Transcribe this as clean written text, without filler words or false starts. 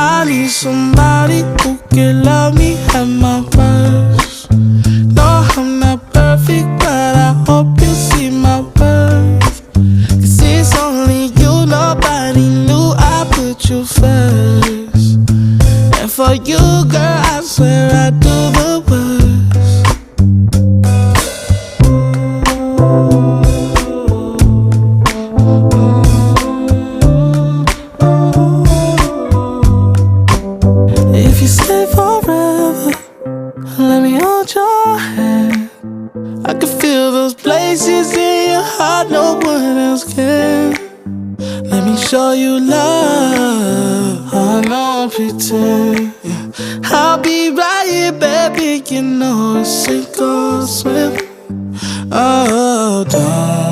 I need somebody who can love me at my worst. No, I'm not perfect, but I hope you see my worth. 'Cause it's only you, nobody knew I put you first. And for you, girl, I swear I do the worst. If you stay forever, let me hold your hand. I can feel those places in your heart no one else can. Let me show you love, I don't pretend. I'll be right here, baby, you know it's sink or swim. Oh, don't